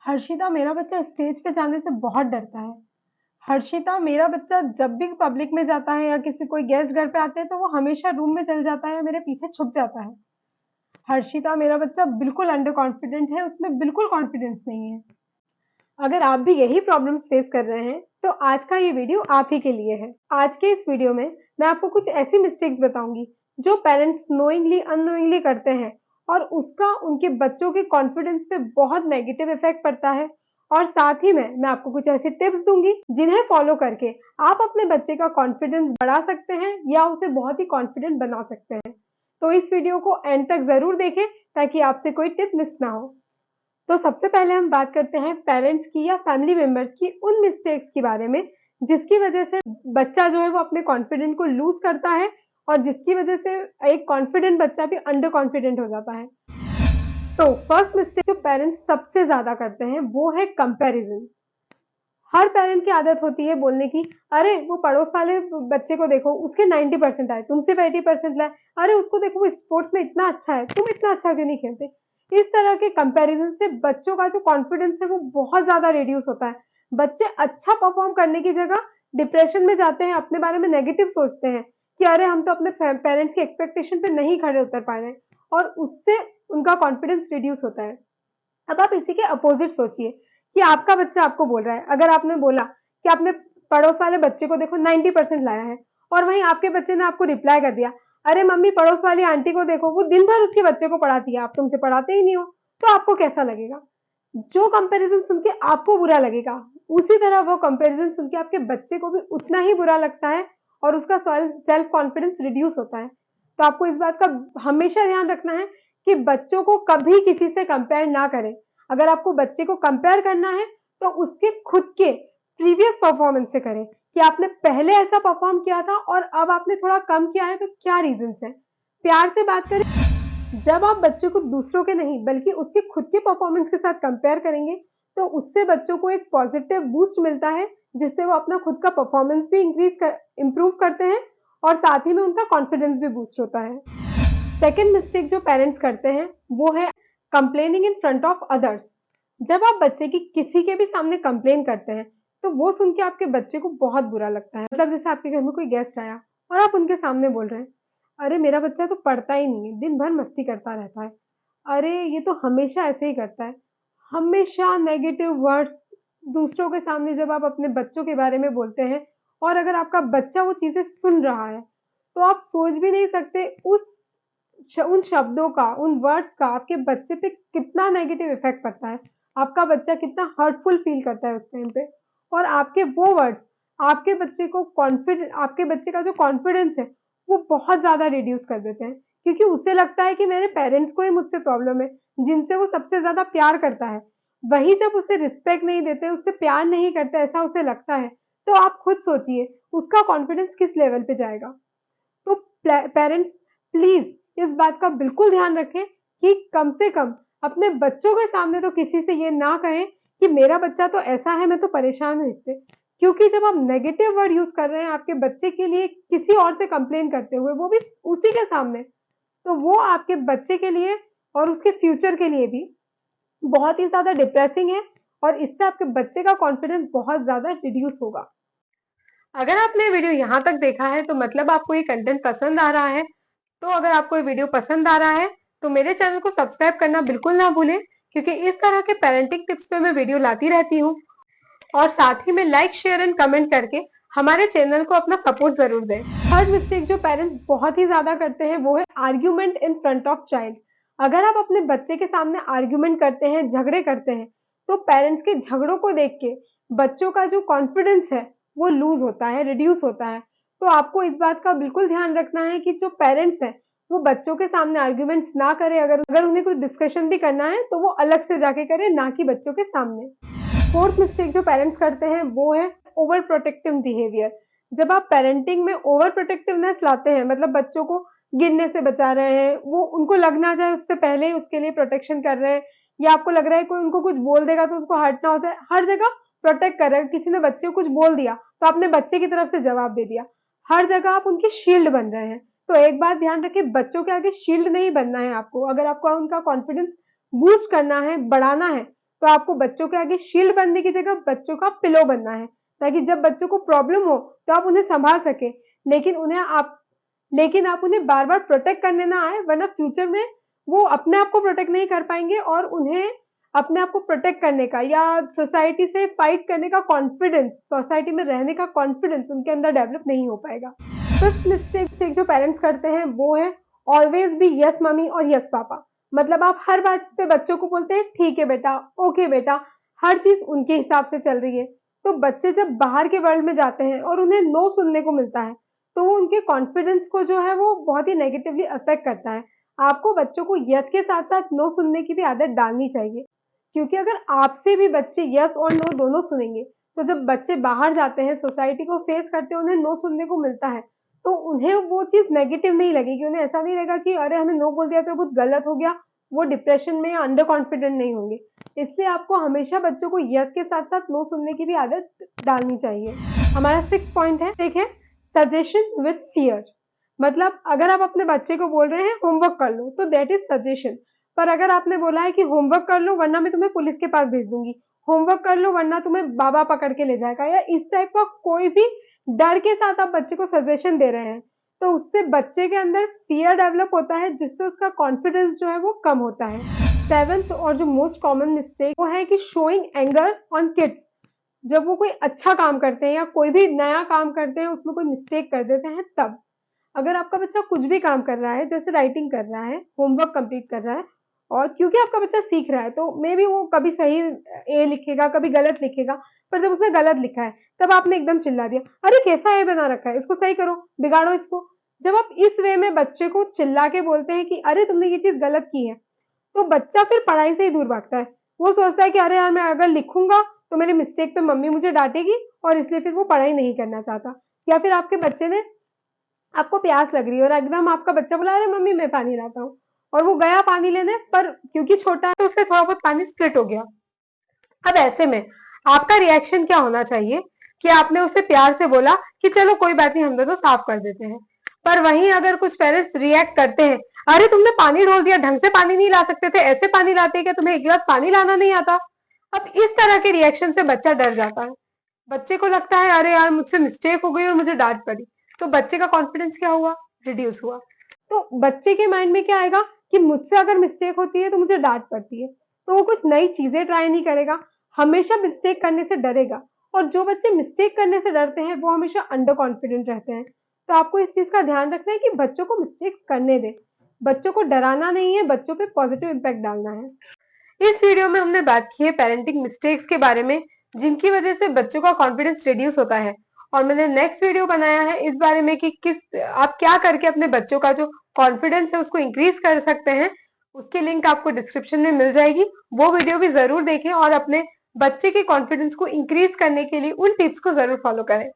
हर्षिता मेरा बच्चा स्टेज पे जाने से बहुत डरता है। हर्षिता मेरा बच्चा जब भी पब्लिक में जाता है या किसी कोई गेस्ट घर पे आते हैं तो वो हमेशा रूम में चल जाता है या मेरे पीछे छुप जाता है। हर्षिता मेरा बच्चा बिल्कुल अंडर कॉन्फिडेंट है, उसमें बिल्कुल कॉन्फिडेंस नहीं है। अगर आप भी यही प्रॉब्लम्स फेस कर रहे हैं तो आज का ये वीडियो आप ही के लिए है। आज के इस वीडियो में मैं आपको कुछ ऐसी मिस्टेक्स बताऊंगी जो पेरेंट्स नोइंगली अननोइंगली करते हैं और उसका उनके बच्चों के कॉन्फिडेंस पे बहुत नेगेटिव इफेक्ट पड़ता है। और साथ ही में मैं आपको कुछ ऐसी टिप्स दूंगी जिन्हें फॉलो करके आप अपने बच्चे का कॉन्फिडेंस बढ़ा सकते हैं या उसे बहुत ही कॉन्फिडेंट बना सकते हैं। तो इस वीडियो को एंड तक जरूर देखें ताकि आपसे कोई टिप मिस ना हो। तो सबसे पहले हम बात करते हैं पेरेंट्स की या फैमिली मेंबर्स की उन मिस्टेक्स के बारे में जिसकी वजह से बच्चा जो है वो अपने कॉन्फिडेंस को लूज करता है और जिसकी वजह से एक कॉन्फिडेंट बच्चा भी अंडर कॉन्फिडेंट हो जाता है। तो फर्स्ट मिस्टेक जो पेरेंट्स सबसे ज्यादा करते हैं वो है कंपैरिजन। हर पेरेंट की आदत होती है बोलने की, अरे वो पड़ोस वाले बच्चे को देखो, उसके 90% आए, तुम सिर्फ 80% लाए। अरे उसको देखो वो स्पोर्ट्स में इतना अच्छा है, तुम इतना अच्छा क्यों नहीं खेलते। इस तरह के कंपैरिजन से बच्चों का जो कॉन्फिडेंस है वो बहुत ज्यादा रिड्यूस होता है। बच्चे अच्छा परफॉर्म करने की जगह डिप्रेशन में जाते हैं, अपने बारे में नेगेटिव सोचते हैं कि अरे हम तो अपने पेरेंट्स की एक्सपेक्टेशन पे नहीं खड़े उतर पा रहे हैं, और उससे उनका कॉन्फिडेंस रिड्यूस होता है। अब आप इसी के अपोजिट सोचिए कि आपका बच्चा आपको बोल रहा है, अगर आपने बोला कि आपने पड़ोस वाले बच्चे को देखो 90% लाया है, और वहीं आपके बच्चे ने आपको रिप्लाई कर दिया, अरे मम्मी पड़ोस वाली आंटी को देखो वो दिन भर उसके बच्चे को पढ़ाती है, आप तो मुझे पढ़ाते ही नहीं हो। तो आपको कैसा लगेगा? जो कंपैरिजन सुन के आपको बुरा लगेगा, उसी तरह वो कंपैरिजन सुन के आपके बच्चे को भी उतना ही बुरा लगता है और उसका सेल्फ कॉन्फिडेंस रिड्यूस होता है। तो आपको इस बात का हमेशा ध्यान रखना है कि बच्चों को कभी किसी से कंपेयर ना करें। अगर आपको बच्चे को कंपेयर करना है तो उसके खुद के प्रीवियस परफॉर्मेंस से करें कि आपने पहले ऐसा परफॉर्म किया था और अब आपने थोड़ा कम किया है, तो क्या रीजंस है। प्यार से बात करें। जब आप बच्चे को दूसरों के नहीं बल्कि उसके खुद के परफॉर्मेंस के साथ कंपेयर करेंगे तो उससे बच्चों को एक पॉजिटिव बूस्ट मिलता है, जिससे वो अपना खुद का परफॉर्मेंस भी इंप्रूव करते हैं और साथ ही में उनका कॉन्फिडेंस भी बूस्ट होता है। सेकेंड मिस्टेक जो पेरेंट्स करते हैं वो है complaining in front of others. जब आप बच्चे की किसी के भी सामने कंप्लेन करते हैं तो वो सुन के आपके बच्चे को बहुत बुरा लगता है। मतलब जैसे आपके घर में कोई गेस्ट आया और आप उनके सामने बोल रहे हैं, अरे मेरा बच्चा तो पढ़ता ही नहीं है, दिन भर मस्ती करता रहता है, अरे ये तो हमेशा ऐसे ही करता है। हमेशा नेगेटिव वर्ड्स दूसरों के सामने जब आप अपने बच्चों के बारे में बोलते हैं और अगर आपका बच्चा वो चीजें सुन रहा है तो आप सोच भी नहीं सकते उन शब्दों का, उन वर्ड्स का आपके बच्चे पे कितना नेगेटिव इफेक्ट पड़ता है। आपका बच्चा कितना हर्टफुल फील करता है उस टाइम पे। और आपके वो वर्ड्स आपके बच्चे का जो कॉन्फिडेंस है वो बहुत ज्यादा रिड्यूस कर देते हैं, क्योंकि उसे लगता है कि मेरे पेरेंट्स को ही मुझसे प्रॉब्लम है, जिनसे वो सबसे ज्यादा प्यार करता है। वही जब उसे रिस्पेक्ट नहीं देते, उससे प्यार नहीं करते, ऐसा उसे लगता है, तो आप खुद सोचिए उसका कॉन्फिडेंस किस लेवल पे जाएगा। तो पेरेंट्स प्लीज इस बात का बिल्कुल ध्यान रखें कि कम से कम अपने बच्चों के सामने तो किसी से ये ना कहें कि मेरा बच्चा तो ऐसा है, मैं तो परेशान हूं इससे। क्योंकि जब आप नेगेटिव वर्ड यूज कर रहे हैं आपके बच्चे के लिए किसी और से कंप्लेन करते हुए, वो भी उसी के सामने, तो वो आपके बच्चे के लिए और उसके फ्यूचर के लिए भी बहुत ही ज्यादा डिप्रेसिंग है, और इससे आपके बच्चे का कॉन्फिडेंस बहुत ज्यादा रिड्यूस होगा। अगर आपने वीडियो यहाँ तक देखा है तो मतलब आपको ये कंटेंट पसंद आ रहा है। तो अगर आपको ये वीडियो पसंद आ रहा है तो मेरे चैनल को सब्सक्राइब करना बिल्कुल ना भूलें, क्योंकि इस तरह के पेरेंटिंग टिप्स पे मैं वीडियो लाती रहती हूँ। और साथ ही में लाइक शेयर एंड कमेंट करके हमारे चैनल को अपना सपोर्ट जरूर दें। थर्ड मिस्टेक जो पेरेंट्स बहुत ही ज्यादा करते हैं वो है argument in front of child. अगर आप अपने बच्चे के सामने आर्ग्यूमेंट करते हैं, झगड़े करते हैं, तो पेरेंट्स के झगड़ों को देख के बच्चों का जो कॉन्फिडेंस है वो लूज होता है, रिड्यूस होता है। तो आपको इस बात का बिल्कुल ध्यान रखना है कि जो पेरेंट्स हैं वो बच्चों के सामने आर्ग्यूमेंट्स ना करें। अगर उन्हें कोई डिस्कशन भी करना है तो वो अलग से जाके करें, ना कि बच्चों के सामने। फोर्थ मिस्टेक जो पेरेंट्स करते हैं वो है ओवर प्रोटेक्टिव बिहेवियर। जब आप पेरेंटिंग में ओवर प्रोटेक्टिवनेस लाते हैं, मतलब बच्चों को गिरने से बचा रहे हैं, वो उनको लग ना जाए उससे पहले ही उसके लिए प्रोटेक्शन कर रहे हैं, या आपको लग रहा है कोई उनको कुछ बोल देगा तो उसको हर्ट ना हो जाए, हर जगह प्रोटेक्ट कर रहे हैं। किसी ने बच्चे को कुछ बोल दिया तो आपने बच्चे की तरफ से जवाब दे दिया, हर जगह आप उनकी शील्ड बन रहे हैं। तो एक बात ध्यान रखें, बच्चों के आगे शील्ड नहीं बनना है आपको। अगर आपको उनका कॉन्फिडेंस बूस्ट करना है, बढ़ाना है, तो आपको बच्चों के आगे शील्ड बनने की जगह बच्चों का पिलो बनना है, ताकि जब बच्चों को प्रॉब्लम हो तो आप उन्हें संभाल सके। लेकिन आप उन्हें बार बार प्रोटेक्ट करने ना आए, वरना फ्यूचर में वो अपने आप को प्रोटेक्ट नहीं कर पाएंगे और उन्हें अपने आप को प्रोटेक्ट करने का या सोसाइटी से फाइट करने का कॉन्फिडेंस, सोसाइटी में रहने का कॉन्फिडेंस उनके अंदर डेवलप नहीं हो पाएगा। फिफ्थ मिस्टेक जो पेरेंट्स करते हैं वो है ऑलवेज बी यस मम्मी और यस पापा। मतलब आप हर बात पे बच्चों को बोलते हैं ठीक है बेटा, ओके बेटा, हर चीज उनके हिसाब से चल रही है। तो बच्चे जब बाहर के वर्ल्ड में जाते हैं और उन्हें नो सुनने को मिलता है, तो वो उनके कॉन्फिडेंस को जो है वो बहुत ही नेगेटिवली अफेक्ट करता है। आपको बच्चों को यस के साथ साथ नो सुनने की भी आदत डालनी चाहिए, क्योंकि अगर आपसे भी बच्चे यस और नो दोनों सुनेंगे, तो जब बच्चे बाहर जाते हैं, सोसाइटी को फेस करते हैं, उन्हें नो सुनने को मिलता है, तो उन्हें वो चीज नेगेटिव नहीं लगेगी। उन्हें ऐसा नहीं लगेगा कि अरे हमें नो बोल दिया तो बहुत गलत हो गया, वो डिप्रेशन में या अंडर कॉन्फिडेंट नहीं होंगे। इसलिए आपको हमेशा बच्चों को यस के साथ साथ नो सुनने की भी आदत डालनी चाहिए। हमारा 6 पॉइंट है, देखें, सजेशन विद फियर। मतलब अगर आप अपने बच्चे को बोल रहे हैं होमवर्क कर लो, तो दैट इज सजेशन। पर अगर आपने बोला है कि होमवर्क कर लो वरना मैं तुम्हें पुलिस के पास भेज दूंगी, होमवर्क कर लो वरना तुम्हें बाबा पकड़ के ले जाएगा, या इस टाइप का कोई भी डर के साथ आप बच्चे को सजेशन दे रहे हैं, तो उससे बच्चे के अंदर फियर डेवलप होता है, जिससे उसका कॉन्फिडेंस जो है वो कम होता है। 7th और जो मोस्ट कॉमन मिस्टेक वो है कि शोइंग एंगर ऑन किड्स। जब वो कोई अच्छा काम करते हैं या कोई भी नया काम करते हैं, उसमें कोई मिस्टेक कर देते हैं, तब अगर आपका बच्चा कुछ भी काम कर रहा है, जैसे राइटिंग कर रहा है, होमवर्क कंप्लीट कर रहा है, और क्योंकि आपका बच्चा सीख रहा है, तो मे बी वो कभी सही ए लिखेगा, कभी गलत लिखेगा, पर जब उसने गलत लिखा है तब आपने एकदम चिल्ला दिया, अरे कैसा ए बना रखा है, इसको सही करो, बिगाड़ो इसको। जब आप इस वे में बच्चे को चिल्ला के बोलते हैं कि अरे तुमने ये चीज गलत की है, तो बच्चा फिर पढ़ाई से ही दूर भागता है। वो सोचता है कि अरे यार मैं अगर लिखूंगा तो मेरे मिस्टेक पे मम्मी मुझे डांटेगी, और इसलिए फिर वो पढ़ाई नहीं करना चाहता। या फिर आपके बच्चे ने, आपको प्यास लग रही है और एकदम आपका बच्चा बोला अरे मम्मी मैं पानी लाता हूँ, और वो गया पानी लेने, पर क्योंकि छोटा है तो उससे थोड़ा बहुत पानी स्प्लिट हो गया। अब ऐसे में आपका रिएक्शन क्या होना चाहिए कि आपने उसे प्यार से बोला कि चलो कोई बात नहीं, हम दोनों साफ कर देते हैं। पर वहीं अगर कुछ पेरेंट्स रिएक्ट करते हैं, अरे तुमने पानी ढोल दिया, ढंग से पानी नहीं ला सकते थे, ऐसे पानी लाते क्या, तुम्हें एक गिलास पानी लाना नहीं आता। अब इस तरह के रिएक्शन से बच्चा डर जाता है, बच्चे को लगता है अरे यार मुझसे मिस्टेक हो गई और मुझे डांट पड़ी, तो बच्चे का कॉन्फिडेंस क्या हुआ, रिड्यूस हुआ। तो बच्चे के माइंड में क्या आएगा कि मुझसे अगर मिस्टेक होती है तो मुझे डांट पड़ती है, तो वो कुछ नई चीजें ट्राई नहीं करेगा, हमेशा मिस्टेक करने से डरेगा। और जो बच्चे मिस्टेक करने से डरते हैं वो हमेशा अंडर कॉन्फिडेंट रहते हैं। तो आपको इस चीज का ध्यान रखना है कि बच्चों को मिस्टेक्स करने दें, बच्चों को डराना नहीं है, बच्चों पे पॉजिटिव इम्पैक्ट डालना है। इस वीडियो में हमने बात की है पेरेंटिंग मिस्टेक्स के बारे में, जिनकी वजह से बच्चों का कॉन्फिडेंस रिड्यूस होता है। और मैंने नेक्स्ट वीडियो बनाया है इस बारे में कि किस आप क्या करके अपने बच्चों का जो कॉन्फिडेंस है उसको इंक्रीज कर सकते हैं। उसकी लिंक आपको डिस्क्रिप्शन में मिल जाएगी, वो वीडियो भी जरूर देखें और अपने बच्चे के कॉन्फिडेंस को इंक्रीज करने के लिए उन टिप्स को जरूर फॉलो करें।